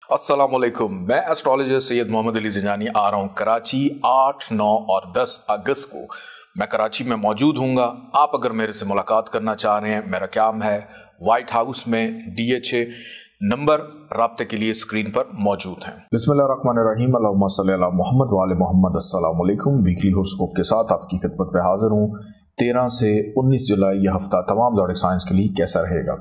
अस्सलामुअलैकुम। मैं एस्ट्रोलॉजर सैयद मोहम्मद अली ज़ंजानी आ रहा हूँ कराची 8, 9 और 10 अगस्त को। मैं कराची में मौजूद हूँगा। आप अगर मेरे से मुलाकात करना चाह रहे हैं, मेरा काम है वाइट हाउस में DHA। नंबर राब्ते के लिए स्क्रीन पर मौजूद हैं। बिस्मिल्लाहिर्रहमानिर्रहीम, अल्लाहुम्मा सल्ली अला मोहम्मद व आले मोहम्मद। अस्सलामुअलैकुम। वीकली हॉरोस्कोप के साथ आपकी खिदमत पे हाजिर हूँ। 13 से 19 जुलाई यह हफ्ता तमाम ज़ोडिक साइंस के लिए कैसा रहेगा।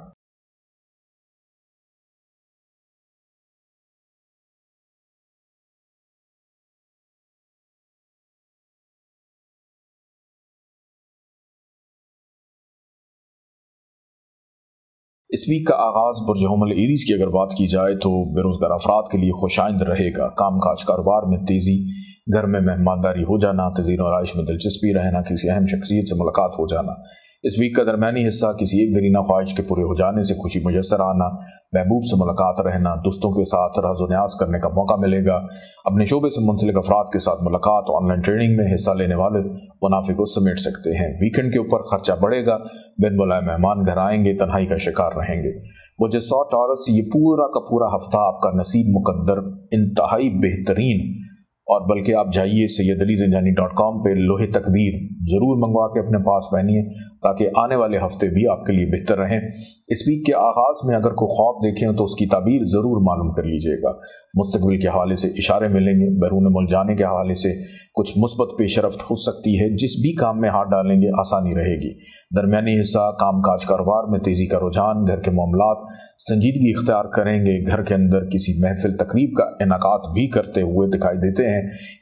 इस वीक का आगाज़ बुर्ज हुमल एरीज़ की अगर बात की जाए तो बेरोज़गार अफराद के लिए खुशाइंद रहेगा। काम काज कारोबार में तेज़ी, घर में मेहमानदारी हो जाना, तज़ीन और आइश में दिलचस्पी रहना, किसी अहम शख्सियत से मुलाकात हो जाना। इस वीक का दरमियानी हिस्सा किसी एक दरीना ख्वाहिश के पूरे हो जाने से खुशी मुयस्सर आना, महबूब से मुलाकात रहना, दोस्तों के साथ राज़ व न्याज़ करने का मौका मिलेगा। अपने शोबे से मुंसलिक अफराद के साथ मुलाकात, ऑनलाइन ट्रेनिंग में हिस्सा लेने वाले मुनाफे को समेट सकते हैं। वीकेंड के ऊपर खर्चा बढ़ेगा, बिन बुलाए मेहमान घर आएंगे, तन्हाई का शिकार रहेंगे। मुझे 100 टॉरस ये पूरा का पूरा हफ्ता आपका नसीब मुकद्दर इंतहाई बेहतरीन, और बल्कि आप जाइए sayyidalizanjani.com पे लोहे तकदीर ज़रूर मंगवा के अपने पास पहनिए ताकि आने वाले हफ्ते भी आपके लिए बेहतर रहें। इस वीक के आगाज़ में अगर कोई ख्वाब देखें तो उसकी ताबीर ज़रूर मालूम कर लीजिएगा। मुस्तकबिल के हवाले से इशारे मिलेंगे, बैरून मुल्क जाने के हवाले से कुछ मुस्बत पेशरफ्त हो सकती है। जिस भी काम में हाथ डालेंगे आसानी रहेगी। दरमियानी हिस्सा काम काज कारोबार में तेज़ी का रुझान, घर के मामलात संजीदगी इख्तियार करेंगे। घर के अंदर किसी महफिल तकरीब का इनाकात भी करते हुए दिखाई देते हैं।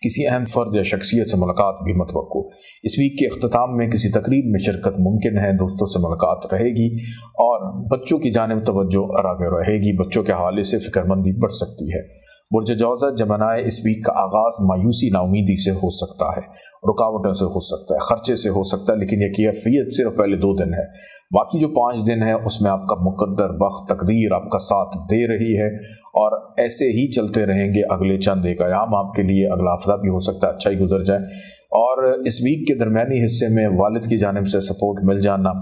किसी अहम फर्द या शख्सियत से मुलाकात भी मतवक्को। इस वीक के इख्तिताम में किसी तकरीब में शिरकत मुमकिन है। दोस्तों से मुलाकात रहेगी और बच्चों की जानिब तवज्जो आगे रहेगी। बच्चों के हवाले से फिक्रमंदी बढ़ सकती है। बुर्ज जौज़ा जमनाए इस वीक का आगाज़ मायूसी नाउमीदी से हो सकता है, रुकावटों से हो सकता है, खर्चे से हो सकता है, लेकिन यह कैफियत सिर्फ पहले 2 दिन है। बाकी जो 5 दिन है उसमें आपका मुकद्दर बख्त तकदीर आपका साथ दे रही है और ऐसे ही चलते रहेंगे। अगले चंद एक अयाम आपके लिए, अगला हफ्ता भी हो सकता है अच्छा ही गुजर जाए। और इस वीक के दरमियानी हिस्से में वालिद की जानिब से सपोर्ट मिल जाना,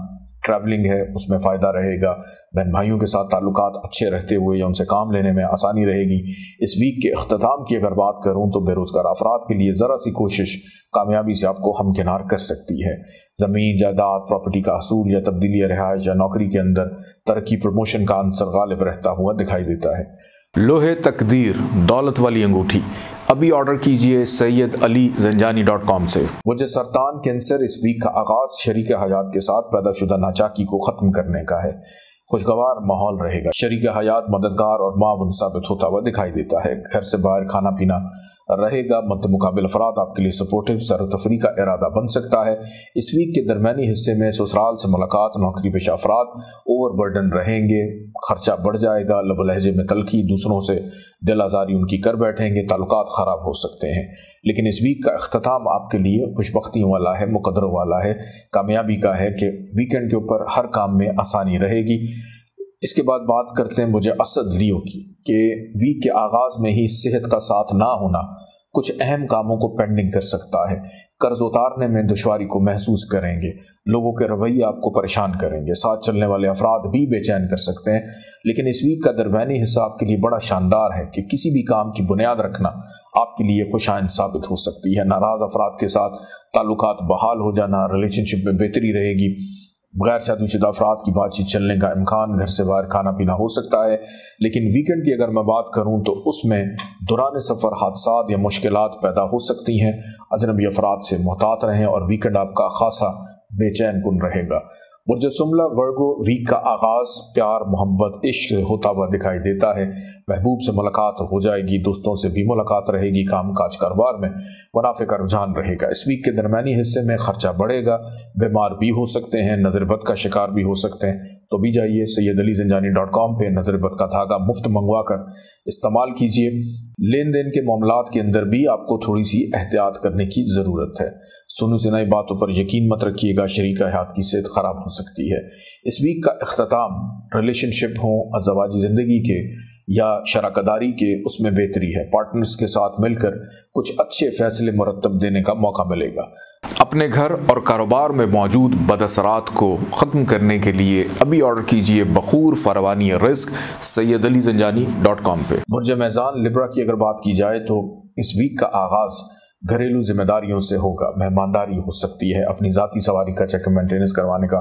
ट्रैवलिंग है उसमें फ़ायदा रहेगा। बहन भाइयों के साथ ताल्लुकात अच्छे रहते हुए या उनसे काम लेने में आसानी रहेगी। इस वीक के अख्तिताम की अगर बात करूं तो बेरोज़गार अफराद के लिए ज़रा सी कोशिश कामयाबी से आपको हमकिनार कर सकती है। ज़मीन जायदाद प्रॉपर्टी का असूल या तब्दीली रिहाइश या नौकरी के अंदर तरक्की प्रमोशन का अंसर गालिब रहता हुआ दिखाई देता है। लोहे तकदीर दौलत वाली अंगूठी अभी ऑर्डर कीजिए sayyidalizanjani.com से। मुझे सरतान कैंसर इस वीक का आगाज़ शरीक हयात के साथ पैदाशुदा नाचाकी को ख़त्म करने का है। खुशगवार माहौल रहेगा। शरीक हयात मददगार और मावन साबित होता हुआ दिखाई देता है। घर से बाहर खाना पीना रहेगा। मद्द मुकाबिल अफराद आपके लिए सपोर्टिव सर तफरी का इरादा बन सकता है। इस वीक के दरमियानी हिस्से में ससुराल से मुलाकात, नौकरी पेशा अफराद ओवरबर्डन रहेंगे, खर्चा बढ़ जाएगा, लब लहजे में तलखी, दूसरों से दिल आज़ारी उनकी कर बैठेंगे, ताल्लुकात ख़राब हो सकते हैं। लेकिन इस वीक का अख्तिताम आपके लिए खुशबख्तियों वाला है, मुकद्दरों वाला है, कामयाबी का है कि वीकेंड के ऊपर हर काम में आसानी रहेगी। इसके बाद बात करते हैं मुझे असद लियो की कि वीक के आगाज़ में ही सेहत का साथ ना होना कुछ अहम कामों को पेंडिंग कर सकता है। कर्ज उतारने में दुश्वारी को महसूस करेंगे। लोगों के रवैये आपको परेशान करेंगे। साथ चलने वाले अफराद भी बेचैन कर सकते हैं। लेकिन इस वीक का दरमियानी हिस्सा आपके लिए बड़ा शानदार है कि किसी भी काम की बुनियाद रखना आपके लिए खुशाइंद साबित हो सकती है। नाराज़ अफराद के साथ ताल्लुकात बहाल हो जाना, रिलेशनशिप में बेहतरी रहेगी। गैर शादीशुदा अफराद की बातचीत चलने का इम्कान, घर से बाहर खाना पीना हो सकता है। लेकिन वीकेंड की अगर मैं बात करूं तो उसमें दौरान सफ़र हादसात या मुश्किलात पैदा हो सकती हैं। अजनबी अफराद से मुहतात रहें और वीकेंड आपका खासा बेचैन कुन रहेगा। बुर्ज सुमला वर्गो वीक का आगाज़ प्यार, मोहब्बत, इश्क होता हुआ दिखाई देता है। महबूब से मुलाकात हो जाएगी, दोस्तों से भी मुलाकात रहेगी, काम काज कारोबार में मुनाफे का रुझान रहेगा। इस वीक के दरमियानी हिस्से में खर्चा बढ़ेगा, बीमार भी हो सकते हैं, नज़रबद का शिकार भी हो सकते हैं। तो भी जाइए sayyidalizanjani.com पे नज़रबद का धागा मुफ्त मंगवा कर इस्तेमाल कीजिए। लेन देन के मामलात के अंदर भी आपको थोड़ी सी एहतियात करने की ज़रूरत है। सुनी सुनाई बातों पर यकीन मत रखिएगा, शरीक हयात की सेहत ख़राब हो सकती है। इस वीक का इख्तिताम रिलेशनशिप हो, अज़वाजी ज़िंदगी के या शराकदारी के उसमें बेहतरी है। पार्टनर्स के साथ मिलकर कुछ अच्छे फैसले मुरतब देने का मौका मिलेगा। अपने घर और कारोबार में मौजूद बदअसरात को ख़त्म करने के लिए अभी ऑर्डर कीजिए बखूर फरवानी रिस्क sayyidalizanjani.com पे। बुर्ज मेज़ान लिब्रा की अगर बात की जाए तो इस वीक का आगाज़ घरेलू जिम्मेदारियों से होगा। मेहमानदारी हो सकती है, अपनी ज़ाती सवारी का चेक मेंटेनेंस करवाने का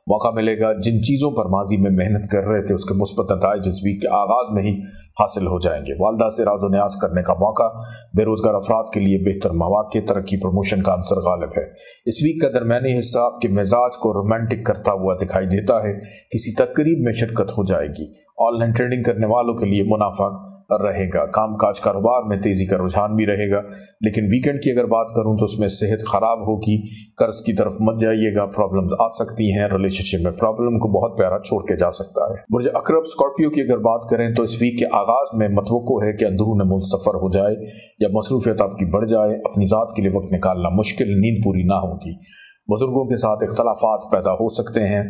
मौका मिलेगा। जिन चीज़ों पर माजी में मेहनत कर रहे थे उसके मुस्बत नताइज इस वीक के आगाज़ में ही हासिल हो जाएंगे। वालदा से राज़ो न्याज़ करने का मौका, बेरोज़गार अफराद के लिए बेहतर मौक़े, तरक्की प्रमोशन का अंसर गालिब है। इस वीक का दरमियानी हिस्सा आपके मिजाज को रोमांटिक करता हुआ दिखाई देता है। किसी तकरीब में शिरकत हो जाएगी। ऑनलाइन ट्रेडिंग करने वालों के लिए मुनाफा रहेगा। काम काज कारोबार में तेजी का रुझान भी रहेगा। लेकिन वीकेंड की अगर बात करूं तो उसमें सेहत खराब होगी। कर्ज की तरफ मत जाइएगा, प्रॉब्लम्स आ सकती हैं। रिलेशनशिप में प्रॉब्लम को बहुत प्यारा छोड़ के जा सकता है। बुर्ज अकरब स्कॉर्पियो की अगर बात करें तो इस वीक के आगाज में मतवक्को है कि अंदरून मुल्क सफर हो जाए या मसरूफियत आपकी बढ़ जाए। अपनी जात के लिए वक्त निकालना मुश्किल, नींद पूरी ना होगी। बुजुर्गों के साथ इख्तलाफात पैदा हो सकते हैं,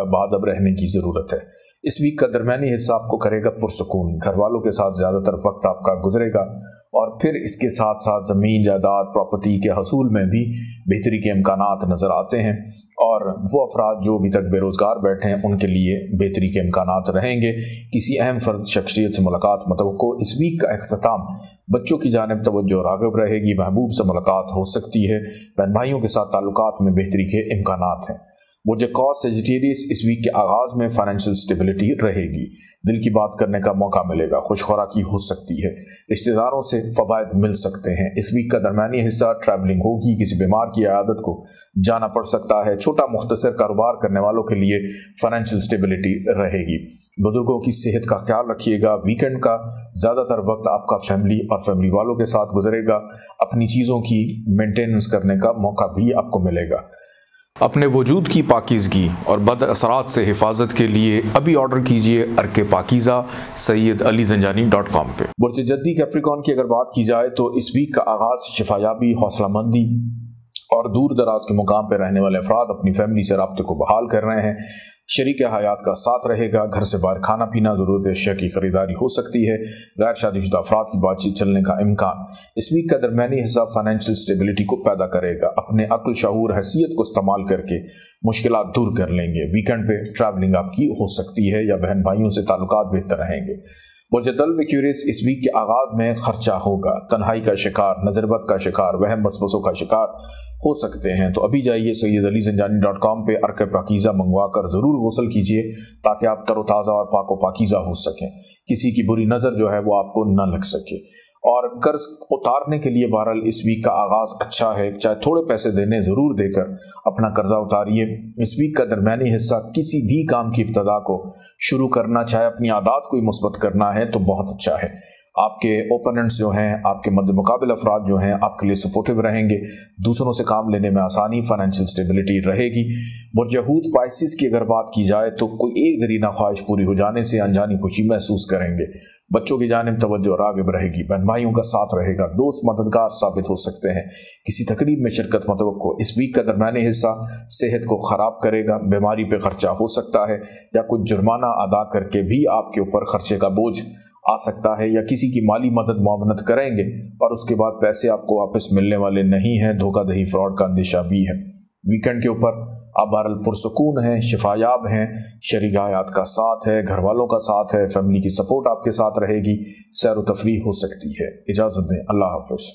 बादब रहने की ज़रूरत है। इस वीक का दरमियानी हिस्सा आपको करेगा पुरसकून। घर वालों के साथ ज़्यादातर वक्त आपका गुजरेगा और फिर इसके साथ साथ ज़मीन जायदाद प्रॉपर्टी के हसूल में भी बेहतरी के इम्कानात नज़र आते हैं। और वो अफराद जो अभी तक बेरोज़गार बैठे हैं उनके लिए बेहतरी के इम्कानात रहेंगे। किसी अहम फर्द शख्सियत से मुलाकात मतवक्को। इस वीक का अख्ताम बच्चों की जानिब तवज्जो राग़िब रहेगी। महबूब से मुलाकात हो सकती है। बहन भाइयों के साथ ताल्लुकात में बेहतरी के इम्कानात हैं। बुर्ज कौस सेजिटेरियस इस वीक के आगाज़ में फाइनेंशियल स्टेबिलिटी रहेगी। दिल की बात करने का मौका मिलेगा। खुश खुराकी हो सकती है। रिश्तेदारों से फ़वाइद मिल सकते हैं। इस वीक का दरमियानी हिस्सा ट्रैवलिंग होगी। किसी बीमार की आदत को जाना पड़ सकता है। छोटा मुख्तसर कारोबार करने वालों के लिए फाइनेंशियल स्टेबिलिटी रहेगी। बुजुर्गों की सेहत का ख्याल रखिएगा। वीकेंड का ज़्यादातर वक्त आपका फैमिली और फैमिली वालों के साथ गुजरेगा। अपनी चीज़ों की मेंटेनेंस करने का मौका भी आपको मिलेगा। अपने वजूद की पाकीज़गी और बद असरात से हिफाजत के लिए अभी ऑर्डर कीजिए अर्के पाकीज़ा sayyidalizanjani.com पे। बुर्ज जद्दी कैप्रिकॉन की अगर बात की जाए तो इस वीक का आगाज़ शिफायाबी, हौसलामंदी और दूर दराज के मुकाम पर रहने वाले अफराद अपनी फैमिली से राब्ते को बहाल कर रहे हैं। शरीक हयात का साथ रहेगा। घर से बाहर खाना पीना, ज़रूरत अशिया की खरीदारी हो सकती है। गैर शादीशुदा अफराद की बातचीत चलने का इम्कान। इस वीक का दरमियानी हिस्सा फाइनेंशियल स्टेबिलिटी को पैदा करेगा। अपने अक्ल, शऊर, हैसियत को इस्तेमाल करके मुश्किलात दूर कर लेंगे। वीकेंड पे ट्रैवलिंग आपकी हो सकती है या बहन भाइयों से ताल्लुकात बेहतर रहेंगे। बुर्ज दल्व एक्यूरियस इस वीक के आगाज़ में खर्चा होगा। तन्हाई का शिकार, नज़रबत का शिकार, वहम वसवसों का शिकार हो सकते हैं। तो अभी जाइए sayyidalizanjani.com पे अर्क पाकीज़ा मंगवा कर ज़रूर गुस्ल कीजिए ताकि आप तरोताज़ा और पाको पाकीज़ा हो सकें। किसी की बुरी नज़र जो है वो आपको न लग सके। और कर्ज उतारने के लिए बहरहाल इस वीक का आगाज़ अच्छा है। चाहे थोड़े पैसे देने ज़रूर देकर अपना कर्जा उतारिए। इस वीक का दरमियानी हिस्सा किसी भी काम की इब्तदा को शुरू करना, चाहे अपनी आदत को ही मुस्बत करना है तो बहुत अच्छा है। आपके ओपोनेंट्स जो हैं, आपके मद्दे मुकाबिल अफराद जो हैं आपके लिए सपोर्टिव रहेंगे। दूसरों से काम लेने में आसानी, फाइनेंशियल स्टेबिलिटी रहेगी। बुर्ज हूत पाइसिस की अगर बात की जाए तो कोई एक दरीना ख्वाहिश पूरी हो जाने से अनजानी खुशी महसूस करेंगे। बच्चों की जानिब तवज्जो राग़िब रहेगी। बहन भाइयों का साथ रहेगा। दोस्त मददगार साबित हो सकते हैं। किसी तकरीब में शिरकत मतवक्को। इस वीक का दरमियानी हिस्सा सेहत को ख़राब करेगा। बीमारी पे खर्चा हो सकता है या कुछ जुर्माना अदा करके भी आपके ऊपर खर्चे का बोझ आ सकता है, या किसी की माली मदद मुआवनत करेंगे और उसके बाद पैसे आपको वापस मिलने वाले नहीं हैं। धोखाधड़ी, फ्रॉड का अंदेशा भी है। वीकेंड के ऊपर आप बहरहाल पुरसकून हैं, शिफायाब हैं, शरीक हयात का साथ है, घर वालों का साथ है, फैमिली की सपोर्ट आपके साथ रहेगी। सैर व तफरीह हो सकती है। इजाज़त दें। अल्लाह हाफ़िज़।